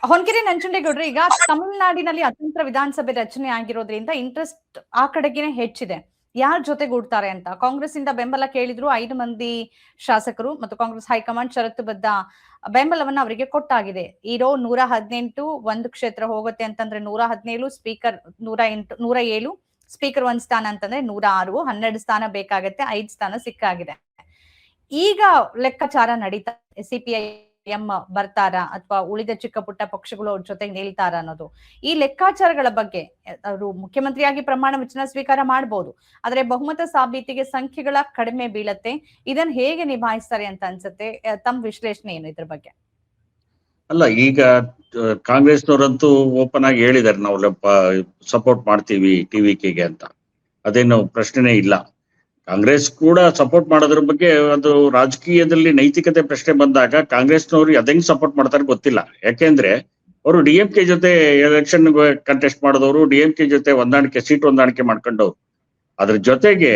ಹೊನ್ಕೆರೆ ನಂಜುಂಡೇಗೌಡ್ರೆ, ಈಗ ತಮಿಳುನಾಡಿನಲ್ಲಿ ಅತಂತ್ರ ವಿಧಾನಸಭೆ ರಚನೆ ಆಗಿರೋದ್ರಿಂದ ಇಂಟ್ರೆಸ್ಟ್ ಆ ಕಡೆಗೇನೆ ಹೆಚ್ಚಿದೆ. ಯಾರ್ ಜೊತೆಗೂಡ್ತಾರೆ ಅಂತ ಕಾಂಗ್ರೆಸ್ ಇಂದ ಬೆಂಬಲ ಕೇಳಿದ್ರು 5 ಮಂದಿ ಶಾಸಕರು ಮತ್ತು ಕಾಂಗ್ರೆಸ್ ಹೈಕಮಾಂಡ್ ಷರತ್ತುಬದ್ಧ ಬೆಂಬಲವನ್ನ ಅವರಿಗೆ ಕೊಟ್ಟಾಗಿದೆ. ಇರೋ 118 ಒಂದು ಕ್ಷೇತ್ರ ಹೋಗುತ್ತೆ ಅಂತಂದ್ರೆ 117, ಸ್ಪೀಕರ್ 107, ಸ್ಪೀಕರ್ 1 ಸ್ಥಾನ ಅಂತಂದ್ರೆ 106, 12 ಸ್ಥಾನ ಬೇಕಾಗತ್ತೆ, 5 ಸ್ಥಾನ ಸಿಕ್ಕಾಗಿದೆ. ಈಗ ಲೆಕ್ಕಾಚಾರ ನಡೀತಾ ಸಿಪಿಐಎಂ ಬರ್ತಾರಾ ಅಥವಾ ಉಳಿದ ಚಿಕ್ಕ ಪುಟ್ಟ ಪಕ್ಷಗಳು ಅವ್ರ ಜೊತೆಗೆ ನಿಲ್ತಾರ ಅನ್ನೋದು. ಈ ಲೆಕ್ಕಾಚಾರಗಳ ಬಗ್ಗೆ ಅವರು ಮುಖ್ಯಮಂತ್ರಿಯಾಗಿ ಪ್ರಮಾಣ ವಚನ ಸ್ವೀಕಾರ ಮಾಡಬಹುದು, ಆದ್ರೆ ಬಹುಮತ ಸಾಬೀತಿಗೆ ಸಂಖ್ಯೆಗಳ ಕಡಿಮೆ ಬೀಳತ್ತೆ. ಇದನ್ನ ಹೇಗೆ ನಿಭಾಯಿಸ್ತಾರೆ ಅಂತ ಅನ್ಸುತ್ತೆ? ತಮ್ಮ ವಿಶ್ಲೇಷಣೆ ಏನು ಇದ್ರ ಬಗ್ಗೆ? ಅಲ್ಲ, ಈಗ ಕಾಂಗ್ರೆಸ್ನವರಂತೂ ಓಪನ್ ಆಗಿ ಹೇಳಿದಾರೆ, ನಾವು ಸಪೋರ್ಟ್ ಮಾಡ್ತೀವಿ ಟಿವಿಕೆಗೆ ಅಂತ. ಅದೇನು ಪ್ರಶ್ನೆನೇ ಇಲ್ಲ. ಕಾಂಗ್ರೆಸ್ ಕೂಡ ಸಪೋರ್ಟ್ ಮಾಡೋದ್ರ ಬಗ್ಗೆ ಅದು ರಾಜಕೀಯದಲ್ಲಿ ನೈತಿಕತೆ ಪ್ರಶ್ನೆ ಬಂದಾಗ ಕಾಂಗ್ರೆಸ್ನವ್ರು ಅದೆಂಗ್ ಸಪೋರ್ಟ್ ಮಾಡ್ತಾರೆ ಗೊತ್ತಿಲ್ಲ. ಯಾಕೆಂದ್ರೆ ಅವರು ಡಿಎಂಕೆ ಜೊತೆ ಎಲೆಕ್ಷನ್ ಕಂಟೆಸ್ಟ್ ಮಾಡಿದವರು, ಡಿಎಂಕೆ ಜೊತೆ ಸೀಟ್ ಹೊಂದಾಣಿಕೆ ಮಾಡ್ಕೊಂಡವ್ರು. ಅದ್ರ ಜೊತೆಗೆ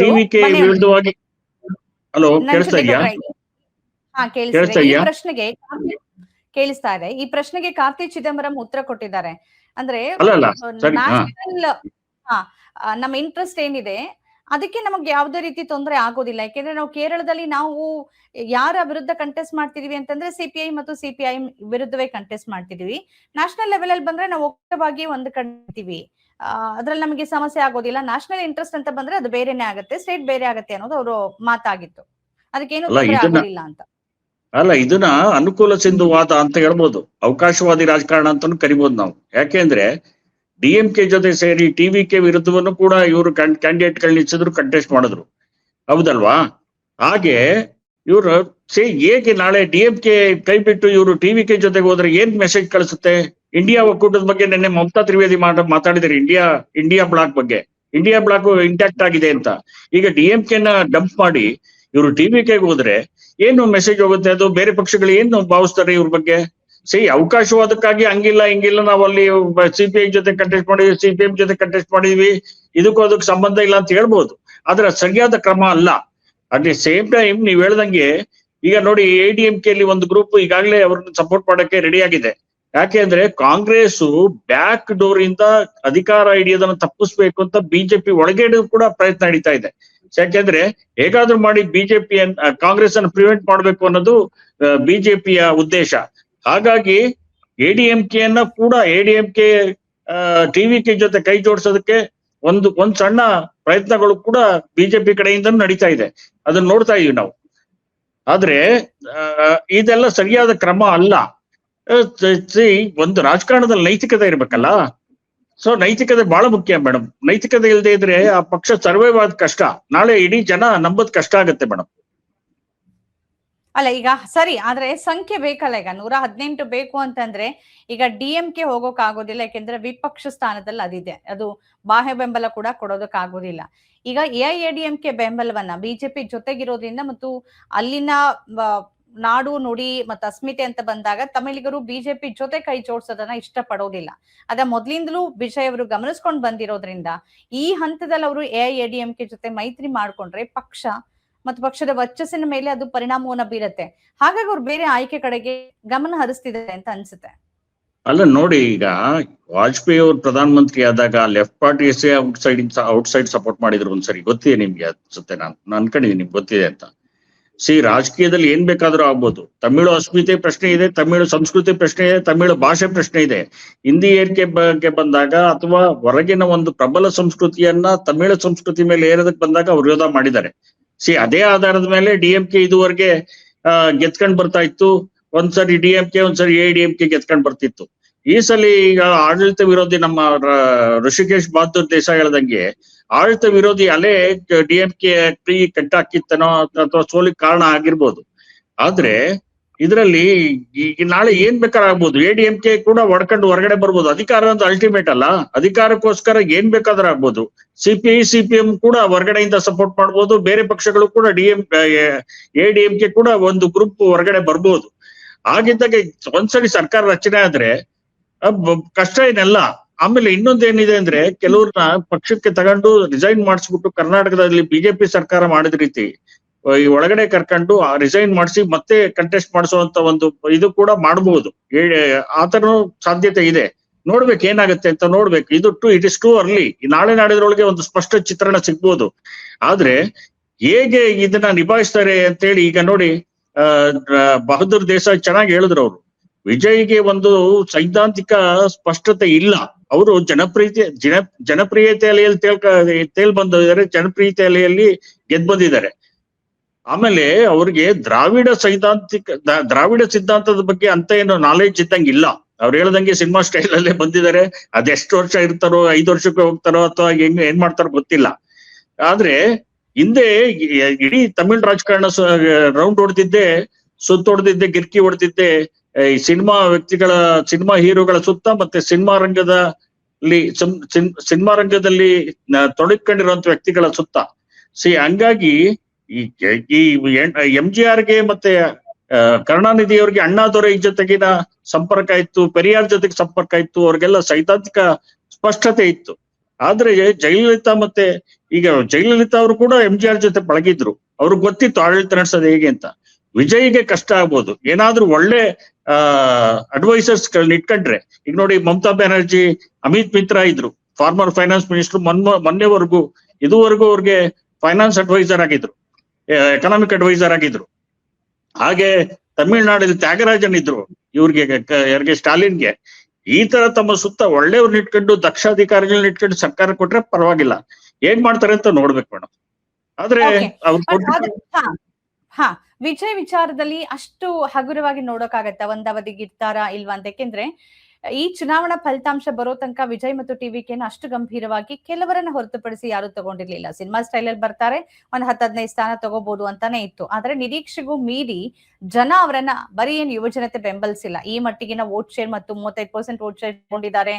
ಟಿವಿಕೆ ವಿರುದ್ಧವಾಗಿ ಹಲೋ ಕೇಳಿಸ್ತಾ ಇದೆಯಾ? ಕೇಳಿಸ್ತಾ ಇದೆ. ಈ ಪ್ರಶ್ನೆಗೆ ಕಾರ್ತಿ ಚಿದಂಬರಂ ಉತ್ತರ ಕೊಟ್ಟಿದ್ದಾರೆ. ಅಂದ್ರೆ ನಮ್ಮ ಇಂಟ್ರೆಸ್ಟ್ ಏನಿದೆ ಅದಕ್ಕೆ ನಮಗೆ ಯಾವುದೇ ರೀತಿ ತೊಂದರೆ ಆಗೋದಿಲ್ಲ. ಯಾಕೆಂದ್ರೆ ನಾವು ಕೇರಳದಲ್ಲಿ ನಾವು ಯಾರ ವಿರುದ್ಧ ಕಂಟೆಸ್ಟ್ ಮಾಡ್ತಿದೀವಿ ಅಂತಂದ್ರೆ ಸಿಪಿಐ ಮತ್ತು ಸಿಪಿಐ ವಿರುದ್ಧವೇ ಕಂಟೆಸ್ಟ್ ಮಾಡ್ತಿದೀವಿ. ನ್ಯಾಷನಲ್ ಲೆವೆಲ್ ಅಲ್ಲಿ ಬಂದ್ರೆ ನಾವು ಒಕ್ಕವಾಗಿ ಒಂದು ಕಣ್ತೀವಿ, ಅದ್ರಲ್ಲಿ ನಮಗೆ ಸಮಸ್ಯೆ ಆಗೋದಿಲ್ಲ. ನ್ಯಾಷನಲ್ ಇಂಟ್ರೆಸ್ಟ್ ಅಂತ ಬಂದ್ರೆ ಅದು ಬೇರೆನೆ ಆಗುತ್ತೆ, ಸ್ಟೇಟ್ ಬೇರೆ ಆಗುತ್ತೆ ಅನ್ನೋದು ಅವರು ಮಾತಾಗಿತ್ತು. ಅದಕ್ಕೇನು ತೊಂದರೆ ಆಗೋದಿಲ್ಲ ಅಂತ. ಅಲ್ಲ, ಇದನ್ನ ಅನುಕೂಲ ಸಿಂಧುವಾದ ಅಂತ ಹೇಳ್ಬೋದು, ಅವಕಾಶವಾದಿ ರಾಜಕಾರಣ ಅಂತಾನು ಕರಿಬಹುದು ನಾವು. ಯಾಕೆಂದ್ರೆ ಡಿಎಂಕೆ ಜೊತೆ ಸೇರಿ ಟಿವಿಕೆ ವಿರುದ್ಧವನ್ನು ಕೂಡ ಇವರು ಕ್ಯಾಂಡಿಡೇಟ್ ಗಳು ನಿಲ್ಸಿದ್ರು, ಕಂಟೆಸ್ಟ್ ಮಾಡಿದ್ರು, ಹೌದಲ್ವಾ? ಹಾಗೆ ಇವರು ಹೇಗೆ ನಾಳೆ ಡಿಎಂಕೆ ಕೈ ಬಿಟ್ಟು ಇವರು ಟಿವಿಕೆ ಜೊತೆಗೆ ಹೋದ್ರೆ ಏನ್ ಮೆಸೇಜ್ ಕಳಿಸುತ್ತೆ? ಇಂಡಿಯಾ ಒಕ್ಕೂಟದ ಬಗ್ಗೆ ನಿನ್ನೆ ಮಮತಾ ತ್ರಿವೇದಿ ಮಾತಾಡಿದಾರೆ, ಇಂಡಿಯಾ ಬ್ಲಾಕ್ ಬಗ್ಗೆ. ಇಂಡಿಯಾ ಬ್ಲಾಕ್ ಇಂಟ್ಯಾಕ್ಟ್ ಆಗಿದೆ ಅಂತ. ಈಗ ಡಿಎಂಕೆನ ಡಂಪ್ ಮಾಡಿ ಇವರು ಟಿವಿಕೆಗೆ ಹೋದ್ರೆ ಏನು ಮೆಸೇಜ್ ಹೋಗುತ್ತೆ? ಅದು ಬೇರೆ ಪಕ್ಷಗಳು ಏನು ಭಾವಿಸ್ತಾರೆ ಇವ್ರ ಬಗ್ಗೆ? ಅವಕಾಶವಾದಕ್ಕಾಗಿ ಹಂಗಿಲ್ಲ ಹಿಂಗಿಲ್ಲ, ನಾವು ಅಲ್ಲಿ ಸಿಪಿಐ ಜೊತೆ ಕಂಟೆಸ್ಟ್ ಮಾಡಿದ್ವಿ, ಸಿಪಿಎಂ ಜೊತೆ ಕಂಟೆಸ್ಟ್ ಮಾಡಿದ್ವಿ, ಇದಕ್ಕೂ ಅದಕ್ಕೆ ಸಂಬಂಧ ಇಲ್ಲ ಅಂತ ಹೇಳ್ಬೋದು. ಆದ್ರೆ ಸರಿಯಾದ ಕ್ರಮ ಅಲ್ಲ. ಅಟ್ ದಿ ಸೇಮ್ ಟೈಮ್ ನೀವ್ ಹೇಳ್ದಂಗೆ ಈಗ ನೋಡಿ, ಎಡಿಎಂಕೆ ಅಲ್ಲಿ ಒಂದು ಗ್ರೂಪ್ ಈಗಾಗಲೇ ಅವ್ರನ್ನ ಸಪೋರ್ಟ್ ಮಾಡಕ್ಕೆ ರೆಡಿ ಆಗಿದೆ. ಯಾಕೆಂದ್ರೆ ಕಾಂಗ್ರೆಸ್ ಬ್ಯಾಕ್ ಡೋರ್ ಇಂದ ಅಧಿಕಾರ ಹಿಡಿಯೋದನ್ನ ತಪ್ಪಿಸ್ಬೇಕು ಅಂತ ಬಿಜೆಪಿ ಒಳಗಡೆ ಕೂಡ ಪ್ರಯತ್ನ ನಡೀತಾ ಇದೆ. ಯಾಕೆಂದ್ರೆ ಹೇಗಾದ್ರೂ ಮಾಡಿ ಕಾಂಗ್ರೆಸ್ ಅನ್ನು ಪ್ರಿವೆಂಟ್ ಮಾಡ್ಬೇಕು ಅನ್ನೋದು ಬಿಜೆಪಿಯ ಉದ್ದೇಶ. ಹಾಗಾಗಿ ಎಡಿಎಂಕೆ ಟಿವಿಕೆ ಜೊತೆ ಕೈ ಜೋಡಿಸೋದಕ್ಕೆ ಒಂದ್ ಸಣ್ಣ ಪ್ರಯತ್ನಗಳು ಕೂಡ ಬಿಜೆಪಿ ಕಡೆಯಿಂದ ನಡೀತಾ ಇದೆ. ಅದನ್ನ ನೋಡ್ತಾ ಇದೀವಿ ನಾವು. ಆದ್ರೆ ಇದೆಲ್ಲ ಸರಿಯಾದ ಕ್ರಮ ಅಲ್ಲ. ಒಂದು ರಾಜಕಾರಣದಲ್ಲಿ ನೈತಿಕತೆ ಇರ್ಬೇಕಲ್ಲ. ಸೊ ನೈತಿಕತೆ ಬಹಳ ಮುಖ್ಯ ಮೇಡಮ್. ನೈತಿಕತೆ ಇಲ್ಲದೆ ಇದ್ರೆ ಆ ಪಕ್ಷ ಸರ್ವೈವ್ ಆದ ಕಷ್ಟ, ನಾಳೆ ಇಡೀ ಜನ ನಂಬದ್ ಕಷ್ಟ ಆಗುತ್ತೆ ಮೇಡಮ್. ಅಲ್ಲ, ಈಗ ಸರಿ, ಆದ್ರೆ ಸಂಖ್ಯೆ ಬೇಕಲ್ಲ. ಈಗ 118 ಬೇಕು ಅಂತಂದ್ರೆ ಈಗ ಡಿಎಂಕೆ ಹೋಗೋಕ್ ಆಗೋದಿಲ್ಲ, ಯಾಕೆಂದ್ರೆ ವಿಪಕ್ಷ ಸ್ಥಾನದಲ್ಲಿ ಅದಿದೆ, ಅದು ಬಾಹ್ಯ ಬೆಂಬಲ ಕೂಡ ಕೊಡೋದಕ್ ಆಗೋದಿಲ್ಲ. ಈಗ ಎಐಎಡಿಎಂಕೆ ಬೆಂಬಲವನ್ನ ಬಿಜೆಪಿ ಜೊತೆಗಿರೋದ್ರಿಂದ ಮತ್ತು ಅಲ್ಲಿನ ನಾಡು ನುಡಿ ಮತ್ತು ಅಸ್ಮಿತೆ ಅಂತ ಬಂದಾಗ ತಮಿಳಿಗರು ಬಿಜೆಪಿ ಜೊತೆ ಕೈ ಜೋಡಿಸೋದನ್ನ ಇಷ್ಟ ಪಡೋದಿಲ್ಲ. ಅದ ಮೊದ್ಲಿಂದಲೂ ವಿಜಯ್ ಅವರು ಗಮನಿಸ್ಕೊಂಡ್ ಬಂದಿರೋದ್ರಿಂದ ಈ ಹಂತದಲ್ಲಿ ಅವರು ಎಐಎಡಿಎಂಕೆ ಜೊತೆ ಮೈತ್ರಿ ಮಾಡ್ಕೊಂಡ್ರೆ ಪಕ್ಷ ಮತ್ತು ಪಕ್ಷದ ವರ್ಚಸ್ಸಿನ ಮೇಲೆ ಅದು ಪರಿಣಾಮವನ್ನ ಬೀರತ್ತೆ. ಹಾಗಾಗಿ ಅವ್ರು ಬೇರೆ ಆಯ್ಕೆ ಕಡೆಗೆ ಗಮನ ಹರಿಸ್ತಿದ್ದಾರೆ ಅಂತ ಅನ್ಸುತ್ತೆ. ಅಲ್ಲ ನೋಡಿ, ಈಗ ವಾಜಪೇಯಿ ಅವರು ಪ್ರಧಾನ ಮಂತ್ರಿ ಆದಾಗ ಲೆಫ್ಟ್ ಪಾರ್ಟಿ ಔಟ್ಸೈಡ್ ಸಪೋರ್ಟ್ ಮಾಡಿದ್ರು ಒಂದ್ಸರಿ, ಗೊತ್ತಿದೆ ನಿಮ್ಗೆ ಅನ್ಸುತ್ತೆ. ನಾನು ಅನ್ಕೊಂಡಿದ್ದೀನಿ ನಿಮ್ಗೆ ಗೊತ್ತಿದೆ ಅಂತ. ರಾಜಕೀಯದಲ್ಲಿ ಏನ್ ಬೇಕಾದ್ರೂ ಆಗ್ಬೋದು. ತಮಿಳು ಅಸ್ಮಿತೆ ಪ್ರಶ್ನೆ ಇದೆ, ತಮಿಳು ಸಂಸ್ಕೃತಿ ಪ್ರಶ್ನೆ ಇದೆ, ತಮಿಳು ಭಾಷೆ ಪ್ರಶ್ನೆ ಇದೆ. ಹಿಂದಿ ಏರಿಕೆ ಬಗ್ಗೆ ಬಂದಾಗ ಅಥವಾ ಹೊರಗಿನ ಒಂದು ಪ್ರಬಲ ಸಂಸ್ಕೃತಿಯನ್ನ ತಮಿಳು ಸಂಸ್ಕೃತಿ ಮೇಲೆ ಏರೋದಕ್ಕೆ ಬಂದಾಗ ಅವ್ರು ವಿರೋಧ ಮಾಡಿದ್ದಾರೆ. ಅದೇ ಆಧಾರದ ಮೇಲೆ ಡಿಎಂಕೆ ಇದುವರೆಗೆ ಗೆದ್ಕೊಂಡ್ ಬರ್ತಾ ಇತ್ತು. ಒಂದ್ಸರಿ ಡಿಎಂಕೆ, ಒಂದ್ಸರಿ ಎಡಿಎಂಕೆ ಗೆದ್ಕೊಂಡ್ ಬರ್ತಿತ್ತು. ಈ ಸಲ ಈಗ ಆಡಳಿತ ವಿರೋಧಿ ನಮ್ಮ ಋಷಿಕೇಶ್ ಬಹದ್ದೂರ್ ದೇಸಾಯಿ ಹೇಳ್ದಂಗೆ ಆಡಳಿತ ವಿರೋಧಿ ಅಲೆ ಡಿಎಂಕೆ ಕಟ್ಟಾಕಿತ್ತನೋ ಅಥವಾ ಸೋಲಿಗೆ ಕಾರಣ ಆಗಿರ್ಬೋದು. ಆದ್ರೆ ಇದರಲ್ಲಿ ಈಗ ನಾಳೆ ಏನ್ ಬೇಕಾದ್ರೂ ಆಗ್ಬೋದು. ಎಡಿಎಂಕೆ ಕೂಡ ಹೊಡ್ಕೊಂಡು ಹೊರಗಡೆ ಬರ್ಬೋದು. ಅಧಿಕಾರ ಅಂತ ಅಲ್ಟಿಮೇಟ್ ಅಲ್ಲ, ಅಧಿಕಾರಕ್ಕೋಸ್ಕರ ಏನ್ ಬೇಕಾದ್ರೂ ಆಗ್ಬೋದು. ಸಿಪಿಐ ಸಿಪಿಎಂ ಕೂಡ ಹೊರಗಡೆಯಿಂದ ಸಪೋರ್ಟ್ ಮಾಡ್ಬೋದು. ಬೇರೆ ಪಕ್ಷಗಳು ಕೂಡ ಎಡಿಎಂಕೆ ಕೂಡ ಒಂದು ಗ್ರೂಪ್ ಹೊರಗಡೆ ಬರ್ಬೋದು. ಹಾಗಿದ್ದಾಗ ಒಂದ್ಸರಿ ಸರ್ಕಾರ ರಚನೆ ಆದ್ರೆ ಕಷ್ಟ ಏನಲ್ಲ. ಆಮೇಲೆ ಇನ್ನೊಂದೇನಿದೆ ಅಂದ್ರೆ, ಕೆಲವ್ರನ್ನ ಪಕ್ಷಕ್ಕೆ ತಗೊಂಡು ರಿಸೈನ್ ಮಾಡಿಸ್ಬಿಟ್ಟು ಕರ್ನಾಟಕದಲ್ಲಿ ಬಿಜೆಪಿ ಸರ್ಕಾರ ಮಾಡಿದ ರೀತಿ ಈ ಒಳಗಡೆ ಕರ್ಕೊಂಡು ರಿಸೈನ್ ಮಾಡಿಸಿ ಮತ್ತೆ ಕಂಟೆಸ್ಟ್ ಮಾಡಿಸುವಂತ ಒಂದು ಇದು ಕೂಡ ಮಾಡಬಹುದು. ಆತನೂ ಸಾಧ್ಯತೆ ಇದೆ. ನೋಡ್ಬೇಕು ಏನಾಗುತ್ತೆ ಅಂತ ನೋಡ್ಬೇಕು. It is too early. ನಾಳೆ ನಾಡಿದ್ರೊಳಗೆ ಒಂದು ಸ್ಪಷ್ಟ ಚಿತ್ರಣ ಸಿಗ್ಬೋದು. ಆದ್ರೆ ಹೇಗೆ ಇದನ್ನ ನಿಭಾಯಿಸ್ತಾರೆ ಅಂತೇಳಿ ಈಗ ನೋಡಿ, ಬಹದ್ದೂರ್ ದೇಸಾಯಿ ಚೆನ್ನಾಗಿ ಹೇಳಿದ್ರು. ಅವರು ವಿಜಯ್ಗೆ ಒಂದು ಸೈದ್ಧಾಂತಿಕ ಸ್ಪಷ್ಟತೆ ಇಲ್ಲ. ಅವರು ಜನಪ್ರಿಯತೆ ಅಲೆಯಲ್ಲಿ ತೇಲ್ ಬಂದಿದ್ದಾರೆ, ಜನಪ್ರಿಯತೆ ಅಲೆಯಲ್ಲಿ ಗೆದ್ದು ಬಂದಿದ್ದಾರೆ. ಆಮೇಲೆ ಅವ್ರಿಗೆ ದ್ರಾವಿಡ ಸಿದ್ಧಾಂತದ ಬಗ್ಗೆ ಅಂತ ಏನು ನಾಲೆಡ್ಜ್ ಇದ್ದಂಗೆ ಇಲ್ಲ. ಅವ್ರು ಹೇಳ್ದಂಗೆ ಸಿನಿಮಾ ಸ್ಟೈಲ್ ಅಲ್ಲೇ ಬಂದಿದ್ದಾರೆ. ಅದೆಷ್ಟು ವರ್ಷ ಇರ್ತಾರೋ, 5 ವರ್ಷಕ್ಕೆ ಹೋಗ್ತಾರೋ ಅಥವಾ ಏನ್ ಮಾಡ್ತಾರೋ ಗೊತ್ತಿಲ್ಲ. ಆದ್ರೆ ಹಿಂದೆ ಇಡೀ ತಮಿಳ್ ರಾಜಕಾರಣ ರೌಂಡ್ ಹೊಡೆದಿದ್ದೆ, ಹೊಡೆದಿದ್ದೆ, ಗಿರ್ಕಿ ಹೊಡೆದಿದ್ದೆ ಈ ಸಿನಿಮಾ ಹೀರೋಗಳ ಸುತ್ತ, ಮತ್ತೆ ಸಿನಿಮಾ ರಂಗದಲ್ಲಿ ತೊಡಗಿಕೊಂಡಿರುವಂತ ವ್ಯಕ್ತಿಗಳ ಸುತ್ತ. ಹಂಗಾಗಿ ಈ MGRಗೆ ಮತ್ತೆ ಕರುಣಾನಿಧಿ ಅವ್ರಿಗೆ ಅಣ್ಣಾದೊರೈ ಜೊತೆಗಿನ ಸಂಪರ್ಕ ಇತ್ತು, ಪೆರಿಯಾರ್ ಜೊತೆಗೆ ಸಂಪರ್ಕ ಇತ್ತು, ಅವ್ರಿಗೆಲ್ಲ ಸೈದ್ಧಾಂತಿಕ ಸ್ಪಷ್ಟತೆ ಇತ್ತು. ಆದ್ರೆ ಜಯಲಲಿತಾ ಅವರು ಕೂಡ MGR ಜೊತೆ ಪಳಗಿದ್ರು. ಅವ್ರಿಗೆ ಗೊತ್ತಿತ್ತು ಆಡಳಿತ ನಡೆಸೋದು ಹೇಗೆ ಅಂತ. ವಿಜಯ್ಗೆ ಕಷ್ಟ ಆಗ್ಬೋದು. ಏನಾದ್ರೂ ಒಳ್ಳೆ ಅಡ್ವೈಸರ್ಸ್ ಗಳನ್ನ ಇಟ್ಕೊಂಡ್ರೆ, ಈಗ ನೋಡಿ ಮಮತಾ ಬ್ಯಾನರ್ಜಿ, ಅಮಿತ್ ಮಿತ್ರಾ ಇದ್ರು, ಫಾರ್ಮರ್ ಫೈನಾನ್ಸ್ ಮಿನಿಸ್ಟರ್. ಇದುವರೆಗೂ ಅವ್ರಿಗೆ ಫೈನಾನ್ಸ್ ಅಡ್ವೈಸರ್ ಆಗಿದ್ರು, ಎಕನಾಮಿಕ್ ಅಡ್ವೈಸರ್ ಆಗಿದ್ರು. ಹಾಗೆ ತಮಿಳ್ನಾಡಲ್ಲಿ ತ್ಯಾಗರಾಜನ್ ಇದ್ರು ಇವ್ರಿಗೆ ಸ್ಟಾಲಿನ್ಗೆ. ಈ ತರ ತಮ್ಮ ಸುತ್ತ ಒಳ್ಳೆಯವ್ರನ್ನ ಇಟ್ಕೊಂಡು, ದಕ್ಷ ಅಧಿಕಾರಿಗಳನ್ನ ಇಟ್ಕೊಂಡು ಸರ್ಕಾರ ಕೊಟ್ರೆ ಪರವಾಗಿಲ್ಲ. ಏನ್ ಮಾಡ್ತಾರೆ ಅಂತ ನೋಡ್ಬೇಕು ಮೇಡಮ್. ಆದ್ರೆ ವಿಜಯ್ ವಿಚಾರದಲ್ಲಿ ಅಷ್ಟು ಹಗುರವಾಗಿ ನೋಡೋಕ್ಕಾಗತ್ತಾ? ಒಂದ್ ಅವಧಿಗೆ ಇರ್ತಾರಾ ಇಲ್ವಾ ಅಂತ? ಯಾಕೆಂದ್ರೆ ಈ ಚುನಾವಣಾ ಫಲಿತಾಂಶ ಬರೋ ತನಕ ವಿಜಯ್ ಮತ್ತು TVK ಅಷ್ಟು ಗಂಭೀರವಾಗಿ ಕೆಲವರನ್ನ ಹೊರತುಪಡಿಸಿ ಯಾರು ತಗೊಂಡಿರ್ಲಿಲ್ಲ. ಸಿನಿಮಾ ಸ್ಟೈಲ್ ಅಲ್ಲಿ ಬರ್ತಾರೆ, ಒಂದ್ 10-15 ಸ್ಥಾನ ತಗೋಬಹುದು ಅಂತಾನೆ ಇತ್ತು. ಆದ್ರೆ ನಿರೀಕ್ಷೆಗೂ ಮೀರಿ ಜನ ಅವರನ್ನ ಬರೀ ಏನ್ ಯುವಜನತೆ ಬೆಂಬಲಿಸಿಲ್ಲ. ಈ ಮಟ್ಟಿಗಿನ ವೋಟ್ ಶೇರ್ ಮತ್ತು 35% ವೋಟ್ ಶೇರ್ ತಗೊಂಡಿದ್ದಾರೆ.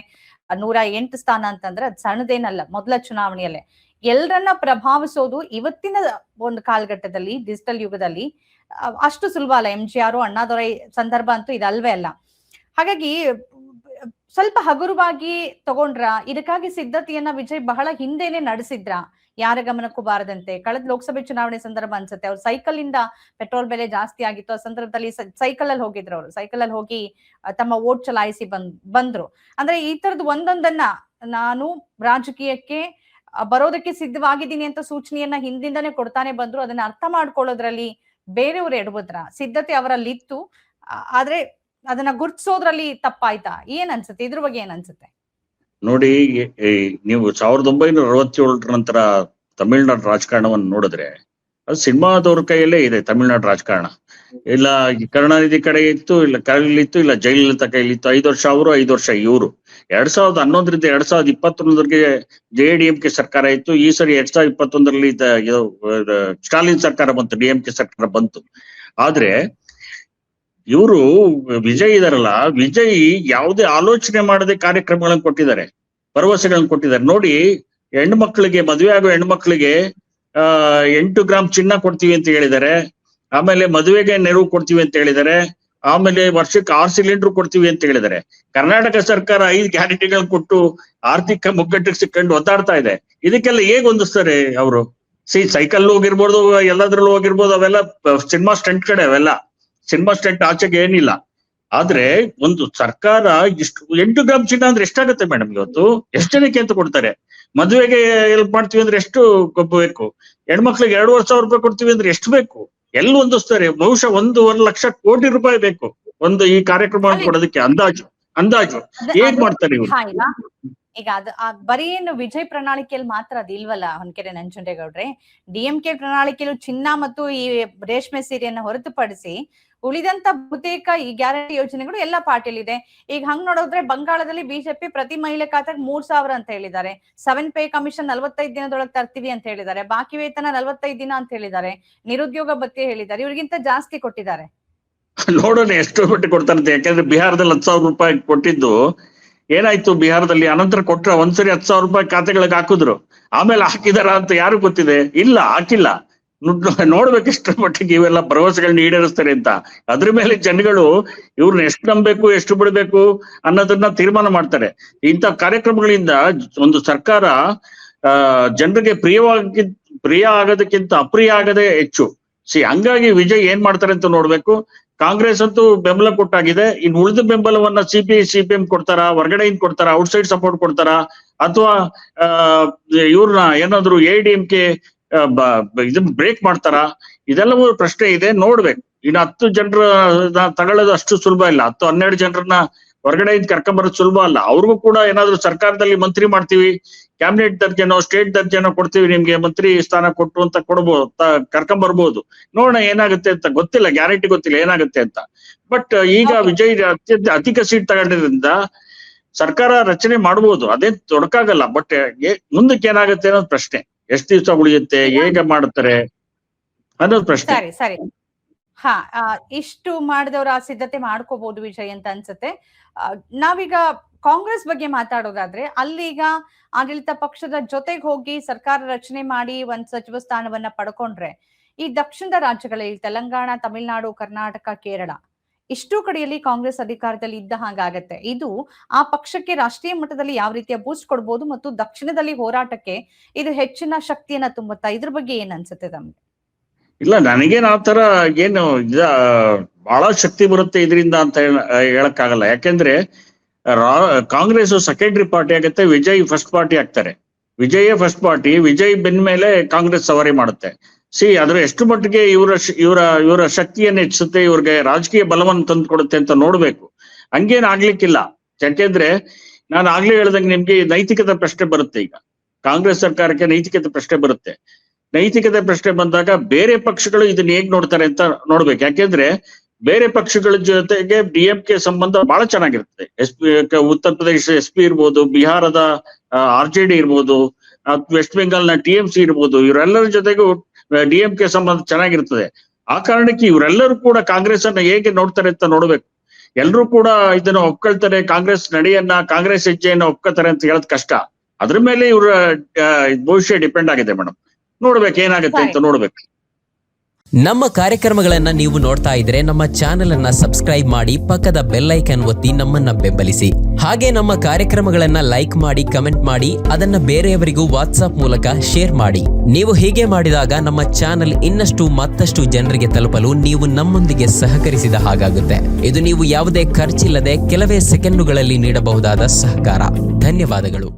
108 ಸ್ಥಾನ ಅಂತಂದ್ರೆ ಅದ್ ಸಣ್ಣದೇನಲ್ಲ. ಮೊದಲ ಚುನಾವಣೆಯಲ್ಲೇ ಎಲ್ಲರನ್ನ ಪ್ರಭಾವಿಸೋದು ಇವತ್ತಿನ ಒಂದು ಕಾಲಘಟ್ಟದಲ್ಲಿ, ಡಿಜಿಟಲ್ ಯುಗದಲ್ಲಿ ಅಷ್ಟು ಸುಲಭ ಅಲ್ಲ. MGR, ಅಣ್ಣಾದೊರೈ ಸಂದರ್ಭ ಅಂತೂ ಇದಲ್ವೇ ಅಲ್ಲ. ಹಾಗಾಗಿ ಸ್ವಲ್ಪ ಹಗುರವಾಗಿ ತಗೊಂಡ್ರ? ಇದಕ್ಕಾಗಿ ಸಿದ್ಧತೆಯನ್ನ ವಿಜಯ್ ಬಹಳ ಹಿಂದೆನೆ ನಡೆಸಿದ್ರ, ಯಾರ ಗಮನಕ್ಕೂ ಬಾರದಂತೆ? ಕಳೆದ ಲೋಕಸಭೆ ಚುನಾವಣೆ ಸಂದರ್ಭ ಅನ್ಸುತ್ತೆ, ಅವ್ರು ಸೈಕಲ್ ಇಂದ ಪೆಟ್ರೋಲ್ ಬೆಲೆ ಜಾಸ್ತಿ ಆಗಿತ್ತು. ಆ ಸಂದರ್ಭದಲ್ಲಿ ಸೈಕಲ್ ಅಲ್ಲಿ ಹೋಗಿದ್ರು. ಅವರು ಸೈಕಲ್ ಅಲ್ಲಿ ಹೋಗಿ ತಮ್ಮ ವೋಟ್ ಚಲಾಯಿಸಿ ಬಂದ್ರು. ಅಂದ್ರೆ ಈ ತರದ್ ಒಂದೊಂದನ್ನ ನಾನು ರಾಜಕೀಯಕ್ಕೆ ಬರೋದಕ್ಕೆ ಸಿದ್ಧವಾಗಿದ್ದೀನಿ ಅಂತ ಸೂಚನೆಯನ್ನ ಹಿಂದಿಂದನೇ ಕೊಡ್ತಾನೆ ಬಂದ್ರು. ಅದನ್ನ ಅರ್ಥ ಮಾಡ್ಕೊಳ್ಳೋದ್ರಲ್ಲಿ ಬೇರೆಯವ್ರು ಎಡವುದ್ರ? ಸಿದ್ಧತೆ ಅವರಲ್ಲಿ ಇತ್ತು, ಆದ್ರೆ ಅದನ್ನ ಗುರ್ತಿಸೋದ್ರಲ್ಲಿ ತಪ್ಪಾಯ್ತಾ? ಏನ್ ಅನ್ಸುತ್ತೆ ಇದ್ರ ಬಗ್ಗೆ? ಏನ್ ಅನ್ಸುತ್ತೆ ನೋಡಿ, ನೀವು 1967 ನಂತರ ತಮಿಳ್ನಾಡು ರಾಜಕಾರಣವನ್ನು ನೋಡಿದ್ರೆ ಅದು ಸಿನಿಮಾದವ್ರ ಕೈಯಲ್ಲೇ ಇದೆ. ತಮಿಳ್ನಾಡು ರಾಜಕಾರಣ ಇಲ್ಲ ಕರುಣಾನಿಧಿ ಕಡೆ ಇತ್ತು, ಇಲ್ಲ ಕೈಲಿತ್ತು, ಇಲ್ಲ ಜಯಲಲಿತಾ ಕೈಲಿತ್ತು. 5 ವರ್ಷ ಅವರು, 5 ವರ್ಷ ಇವರು. 2011ರಿಂದ 2021ಗೆ JDMK ಸರ್ಕಾರ ಇತ್ತು. ಈ ಸರಿ 2021ರಲ್ಲಿ ಸ್ಟಾಲಿನ್ ಸರ್ಕಾರ ಬಂತು, DMK ಸರ್ಕಾರ ಬಂತು. ಆದ್ರೆ ಇವರು ವಿಜಯ್ ಇದಾರಲ್ಲ, ವಿಜಯ್ ಯಾವುದೇ ಆಲೋಚನೆ ಮಾಡದೆ ಕಾರ್ಯಕ್ರಮಗಳನ್ನು ಕೊಟ್ಟಿದ್ದಾರೆ, ಭರವಸೆಗಳನ್ನು ಕೊಟ್ಟಿದ್ದಾರೆ. ನೋಡಿ, ಮದುವೆ ಆಗೋ ಹೆಣ್ಮಕ್ಳಿಗೆ 8 ಗ್ರಾಮ್ ಚಿನ್ನ ಕೊಡ್ತೀವಿ ಅಂತ ಹೇಳಿದ್ದಾರೆ. ಆಮೇಲೆ ಮದುವೆಗೆ ನೆರವು ಕೊಡ್ತೀವಿ ಅಂತ ಹೇಳಿದ್ದಾರೆ. ಆಮೇಲೆ ವರ್ಷಕ್ಕೆ 6 ಸಿಲಿಂಡರ್ ಕೊಡ್ತೀವಿ ಅಂತ ಹೇಳಿದ್ದಾರೆ. ಕರ್ನಾಟಕ ಸರ್ಕಾರ 5 ಗ್ಯಾರಂಟಿಗಳನ್ನ ಕೊಟ್ಟು ಆರ್ಥಿಕ ಮುಗ್ಗಟ್ಟಿಗೆ ಸಿಕ್ಕೊಂಡು ಒದ್ದಾಡ್ತಾ ಇದೆ. ಇದಕ್ಕೆಲ್ಲ ಹೇಗ್ ಹೊಂದಿಸ್ತಾರೆ ಅವರು? ಸೈಕಲ್ ಹೋಗಿರ್ಬೋದು, ಎಲ್ಲದ್ರಲ್ಲೂ ಹೋಗಿರ್ಬೋದು. ಅವೆಲ್ಲ ಸಿನಿಮಾ ಸ್ಟಂಟ್ ಕಡೆ, ಅವೆಲ್ಲ ಸಿನಿಮಾ ಸ್ಟಂಟ್, ಆಚೆಗೆ ಏನಿಲ್ಲ. ಆದ್ರೆ ಒಂದು ಸರ್ಕಾರ ಇಷ್ಟು 8 ಗ್ರಾಮ್ ಚಿನ್ನ ಅಂದ್ರೆ ಎಷ್ಟಾಗುತ್ತೆ ಮೇಡಮ್? ಇವತ್ತು ಎಷ್ಟು ಜನಕ್ಕೆ ಅಂತ ಕೊಡ್ತಾರೆ? ಮದುವೆಗೆ ಹೆಲ್ಪ್ ಮಾಡ್ತೀವಿ ಅಂದ್ರೆ ಎಷ್ಟು ಬೇಕು? ಹೆಣ್ಮಕ್ಳಿಗೆ 2,500 ರೂಪಾಯಿ ಕೊಡ್ತೀವಿ ಅಂದ್ರೆ ಎಷ್ಟು ಬೇಕು? ಎಲ್ಲಿ ಹೊಂದಿಸ್ತಾರೆ? ಬಹುಶಃ 1.5 ಲಕ್ಷ ಕೋಟಿ ರೂಪಾಯಿ ಬೇಕು ಒಂದು ಈ ಕಾರ್ಯಕ್ರಮ ಕೊಡೋದಕ್ಕೆ. ಅಂದಾಜು ಹೇಗ್ ಮಾಡ್ತಾರೆ ಇವ್ರು? ಈಗ ಬರೀ ಏನು ವಿಜಯ್ ಪ್ರಣಾಳಿಕೆಯಲ್ಲಿ ಮಾತ್ರ ಅದಿಲ್ವಲ್ಲ ಹೊನ್ಕೆರೆ ನಂಜುಂಡೇಗೌಡ್ರೆ. DMK ಪ್ರಣಾಳಿಕೆಯಲ್ಲೂ ಚಿನ್ನ ಮತ್ತು ಈ ರೇಷ್ಮೆ ಸೀರೆಯನ್ನ ಹೊರತುಪಡಿಸಿ ಉಳಿದಂತ ಬಹುತೇಕ ಈ ಗ್ಯಾರಂಟಿ ಯೋಜನೆಗಳು ಎಲ್ಲಾ ಪಾರ್ಟಿಯಲ್ಲಿದೆ. ಈಗ ಹಂಗ್ ನೋಡಿದ್ರೆ ಬಂಗಾಳದಲ್ಲಿ ಬಿಜೆಪಿ ಪ್ರತಿ ಮಹಿಳೆ ಖಾತೆಗೆ 3,000 ಅಂತ ಹೇಳಿದ್ದಾರೆ. 7 ಪೇ ಕಮಿಷನ್ 45 ದಿನದೊಳಗೆ ತರ್ತೀವಿ ಅಂತ ಹೇಳಿದ್ದಾರೆ. ಬಾಕಿ ವೇತನ 45 ದಿನ ಅಂತ ಹೇಳಿದ್ದಾರೆ. ನಿರುದ್ಯೋಗ ಭತ್ಯೆ ಹೇಳಿದ್ದಾರೆ. ಇವ್ರಿಗಿಂತ ಜಾಸ್ತಿ ಕೊಟ್ಟಿದ್ದಾರೆ. ನೋಡೋಣ ಎಷ್ಟು ಮಟ್ಟಿಗೆ ಕೊಡ್ತಾರಂತೆ. ಯಾಕಂದ್ರೆ ಬಿಹಾರದಲ್ಲಿ 10,000 ರೂಪಾಯಿ ಕೊಟ್ಟಿದ್ದು ಏನಾಯ್ತು? ಬಿಹಾರದಲ್ಲಿ ಅನಂತರ ಕೊಟ್ರ ಒಂದ್ಸರಿ 10,000 ರೂಪಾಯಿ ಖಾತೆಗಳಿಗೆ ಹಾಕಿದ್ರು. ಆಮೇಲೆ ಹಾಕಿದಾರ ಅಂತ ಯಾರು ಗೊತ್ತಿದೆ? ಇಲ್ಲ, ಹಾಕಿಲ್ಲ. ನೋಡ್ಬೇಕು ಎಷ್ಟರ ಮಟ್ಟಿಗೆ ಇವೆಲ್ಲ ಭರವಸೆಗಳನ್ನ ಈಡೇರಿಸ್ತಾರೆ ಅಂತ. ಅದ್ರ ಮೇಲೆ ಜನಗಳು ಇವ್ರನ್ನ ಎಷ್ಟು ನಂಬಬೇಕು, ಎಷ್ಟು ಬಿಡ್ಬೇಕು ಅನ್ನೋದನ್ನ ತೀರ್ಮಾನ ಮಾಡ್ತಾರೆ. ಇಂಥ ಕಾರ್ಯಕ್ರಮಗಳಿಂದ ಒಂದು ಸರ್ಕಾರ ಜನರಿಗೆ ಪ್ರಿಯ ಆಗೋದಕ್ಕಿಂತ ಅಪ್ರಿಯ ಆಗದೆ ಹೆಚ್ಚು. ಹಂಗಾಗಿ ವಿಜಯ್ ಏನ್ ಮಾಡ್ತಾರೆ ಅಂತ ನೋಡ್ಬೇಕು. ಕಾಂಗ್ರೆಸ್ ಅಂತೂ ಬೆಂಬಲ ಕೊಟ್ಟಾಗಿದೆ. ಇನ್ನು ಉಳಿದ ಬೆಂಬಲವನ್ನ ಸಿಪಿಎಂ ಕೊಡ್ತಾರ, ಹೊರಗಡೆಯಿಂದ ಕೊಡ್ತಾರ, ಔಟ್ಸೈಡ್ ಸಪೋರ್ಟ್ ಕೊಡ್ತಾರ, ಅಥವಾ ಇವ್ರನ್ನ ಏನಾದ್ರು ADMK ಇದನ್ನ ಬ್ರೇಕ್ ಮಾಡ್ತಾರ, ಇದೆಲ್ಲವೂ ಪ್ರಶ್ನೆ ಇದೆ, ನೋಡ್ಬೇಕು. ಇನ್ನು 10 ಜನರ ತಗೊಳ್ಳೋದು ಅಷ್ಟು ಸುಲಭ ಇಲ್ಲ. 10-12 ಜನರನ್ನ ಹೊರಗಡೆಯಿಂದ ಕರ್ಕೊಂಬರೋದು ಸುಲಭ ಅಲ್ಲ. ಅವ್ರಿಗೂ ಕೂಡ ಏನಾದ್ರು ಸರ್ಕಾರದಲ್ಲಿ ಮಂತ್ರಿ ಮಾಡ್ತೀವಿ, ಕ್ಯಾಬಿನೆಟ್ ದರ್ಜೆನೋ ಸ್ಟೇಟ್ ದರ್ಜೆನೋ ಕೊಡ್ತೀವಿ, ನಿಮ್ಗೆ ಮಂತ್ರಿ ಸ್ಥಾನ ಕೊಟ್ಟು ಅಂತ ಕೊಡ್ಬೋದು, ಕರ್ಕೊಂಬರ್ಬೋದು. ನೋಡೋಣ ಏನಾಗುತ್ತೆ ಅಂತ, ಗೊತ್ತಿಲ್ಲ, ಗ್ಯಾರಂಟಿ ಗೊತ್ತಿಲ್ಲ ಏನಾಗುತ್ತೆ ಅಂತ. ಬಟ್ ಈಗ ವಿಜಯ್ ಅಧಿಕ ಸೀಟ್ ತಗೊಂಡಿದ್ರಿಂದ ಸರ್ಕಾರ ರಚನೆ ಮಾಡ್ಬೋದು, ಅದೇನ್ ತೊಡಕಾಗಲ್ಲ. ಬಟ್ ಮುಂದಕ್ಕೆ ಏನಾಗುತ್ತೆ ಅನ್ನೋದು ಪ್ರಶ್ನೆ. ಎಷ್ಟು ದಿವಸ ಉಳಿಯುತ್ತೆ, ಹೇಗೆ ಮಾಡ್ತಾರೆ ಅನ್ನೋದು ಪ್ರಶ್ನೆ. ಸರಿ ಸರಿ. ಹಾ, ಇಷ್ಟು ಮಾಡಿದವರು ಆ ಸಿದ್ಧತೆ ಮಾಡ್ಕೋಬಹುದು ವಿಜಯ್ ಅಂತ ಅನ್ಸುತ್ತೆ. ನಾವೀಗ ಕಾಂಗ್ರೆಸ್ ಬಗ್ಗೆ ಮಾತಾಡೋದಾದ್ರೆ, ಅಲ್ಲೀಗ ಆಡಳಿತ ಪಕ್ಷದ ಜೊತೆಗೆ ಹೋಗಿ ಸರ್ಕಾರ ರಚನೆ ಮಾಡಿ ಒಂದ್ ಸಚಿವ ಸ್ಥಾನವನ್ನ ಪಡ್ಕೊಂಡ್ರೆ, ಈ ದಕ್ಷಿಣದ ರಾಜ್ಯಗಳಲ್ಲಿ ತೆಲಂಗಾಣ, ತಮಿಳುನಾಡು, ಕರ್ನಾಟಕ, ಕೇರಳ ಇಷ್ಟು ಕಡೆಯಲ್ಲಿ ಕಾಂಗ್ರೆಸ್ ಅಧಿಕಾರದಲ್ಲಿ ಇದ್ದ ಹಾಗಾಗತ್ತೆ. ಇದು ಆ ಪಕ್ಷಕ್ಕೆ ರಾಷ್ಟ್ರೀಯ ಮಟ್ಟದಲ್ಲಿ ಯಾವ ರೀತಿಯ ಬೂಸ್ಟ್ ಕೊಡ್ಬೋದು ಮತ್ತು ದಕ್ಷಿಣದಲ್ಲಿ ಹೋರಾಟಕ್ಕೆ ಇದು ಹೆಚ್ಚಿನ ಶಕ್ತಿಯನ್ನ ತುಂಬುತ್ತಾ? ಇದ್ರ ಬಗ್ಗೆ ಏನ್ ಅನ್ಸುತ್ತೆ ತಮ್ಗೆ? ಇಲ್ಲ, ನನಗೇನ್ ಆತರ ಏನು ಬಹಳ ಶಕ್ತಿ ಬರುತ್ತೆ ಇದರಿಂದ ಅಂತ ಹೇಳಕ್ಕಾಗಲ್ಲ. ಯಾಕೆಂದ್ರೆ ಕಾಂಗ್ರೆಸ್ ಸೆಕೆಂಡರಿ ಪಾರ್ಟಿ ಆಗುತ್ತೆ, ವಿಜಯ್ ಫಸ್ಟ್ ಪಾರ್ಟಿ ಆಗ್ತಾರೆ. ವಿಜಯೇ ಫಸ್ಟ್ ಪಾರ್ಟಿ. ವಿಜಯ್ ಬೆನ್ ಮೇಲೆ ಕಾಂಗ್ರೆಸ್ ಸವಾರಿ ಮಾಡುತ್ತೆ. ಅದ್ರ ಎಷ್ಟು ಮಟ್ಟಿಗೆ ಇವರ ಶಕ್ತಿಯನ್ನು ಹೆಚ್ಚಿಸುತ್ತೆ, ಇವ್ರಿಗೆ ರಾಜಕೀಯ ಬಲವನ್ನು ತಂದು ಕೊಡುತ್ತೆ ಅಂತ ನೋಡ್ಬೇಕು. ಹಂಗೇನ್ ಆಗ್ಲಿಕ್ಕಿಲ್ಲ. ಯಾಕೆಂದ್ರೆ ನಾನು ಆಗ್ಲೇ ಹೇಳ್ದಂಗೆ ನಿಮ್ಗೆ ನೈತಿಕತೆ ಪ್ರಶ್ನೆ ಬರುತ್ತೆ. ಈಗ ಕಾಂಗ್ರೆಸ್ ಸರ್ಕಾರಕ್ಕೆ ನೈತಿಕತೆ ಪ್ರಶ್ನೆ ಬರುತ್ತೆ. ನೈತಿಕತೆ ಪ್ರಶ್ನೆ ಬಂದಾಗ ಬೇರೆ ಪಕ್ಷಗಳು ಇದನ್ನ ಹೇಗ್ ನೋಡ್ತಾರೆ ಅಂತ ನೋಡ್ಬೇಕು. ಯಾಕೆಂದ್ರೆ ಬೇರೆ ಪಕ್ಷಗಳ ಜೊತೆಗೆ DMK ಸಂಬಂಧ ಬಹಳ ಚೆನ್ನಾಗಿರ್ತದೆ. ಉತ್ತರ ಪ್ರದೇಶ SP ಇರ್ಬೋದು, ಬಿಹಾರದ RJD ಇರ್ಬೋದು, ವೆಸ್ಟ್ ಬೆಂಗಾಲ್ನ TMC ಇರ್ಬೋದು, ಇವರೆಲ್ಲರ ಜೊತೆಗೂ DMK ಸಂಬಂಧ ಚೆನ್ನಾಗಿರ್ತದೆ. ಆ ಕಾರಣಕ್ಕೆ ಇವರೆಲ್ಲರೂ ಕೂಡ ಕಾಂಗ್ರೆಸ್ ಅನ್ನ ಹೇಗೆ ನೋಡ್ತಾರೆ ಅಂತ ನೋಡ್ಬೇಕು. ಎಲ್ರೂ ಕೂಡ ಇದನ್ನ ಒಪ್ಕೊಳ್ತಾರೆ, ಕಾಂಗ್ರೆಸ್ ನಡೆಯನ್ನ, ಕಾಂಗ್ರೆಸ್ ಹೆಜ್ಜೆಯನ್ನ ಒಪ್ಕೊಳ್ತಾರೆ ಅಂತ ಹೇಳೋದ್ ಕಷ್ಟ. ಅದ್ರ ಮೇಲೆ ಇವರ ಭವಿಷ್ಯ ಡಿಪೆಂಡ್ ಆಗಿದೆ ಮೇಡಮ್. ನೋಡ್ಬೇಕು ಏನಾಗುತ್ತೆ ಅಂತ ನೋಡ್ಬೇಕು. ನಮ್ಮ ಕಾರ್ಯಕ್ರಮಗಳನ್ನ ನೀವು ನೋಡ್ತಾ ಇದ್ರೆ ನಮ್ಮ ಚಾನೆಲ್ ಅನ್ನ ಸಬ್ಸ್ಕ್ರೈಬ್ ಮಾಡಿ, ಪಕ್ಕದ ಬೆಲ್ ಐಕಾನ್ ಒತ್ತಿ ನಮ್ಮನ್ನ ಬೆಂಬಲಿಸಿ. ಹಾಗೆ ನಮ್ಮ ಕಾರ್ಯಕ್ರಮಗಳನ್ನ ಲೈಕ್ ಮಾಡಿ, ಕಮೆಂಟ್ ಮಾಡಿ, ಅದನ್ನ ಬೇರೆಯವರಿಗೂ ವಾಟ್ಸ್ಆಪ್ ಮೂಲಕ ಶೇರ್ ಮಾಡಿ. ನೀವು ಹೀಗೆ ಮಾಡಿದಾಗ ನಮ್ಮ ಚಾನೆಲ್ ಮತ್ತಷ್ಟು ಜನರಿಗೆ ತಲುಪಲು ನೀವು ನಮ್ಮೊಂದಿಗೆ ಸಹಕರಿಸಿದ ಹಾಗಾಗುತ್ತೆ. ಇದು ನೀವು ಯಾವುದೇ ಖರ್ಚಿಲ್ಲದೆ ಕೆಲವೇ ಸೆಕೆಂಡುಗಳಲ್ಲಿ ನೀಡಬಹುದಾದ ಸಹಕಾರ. ಧನ್ಯವಾದಗಳು.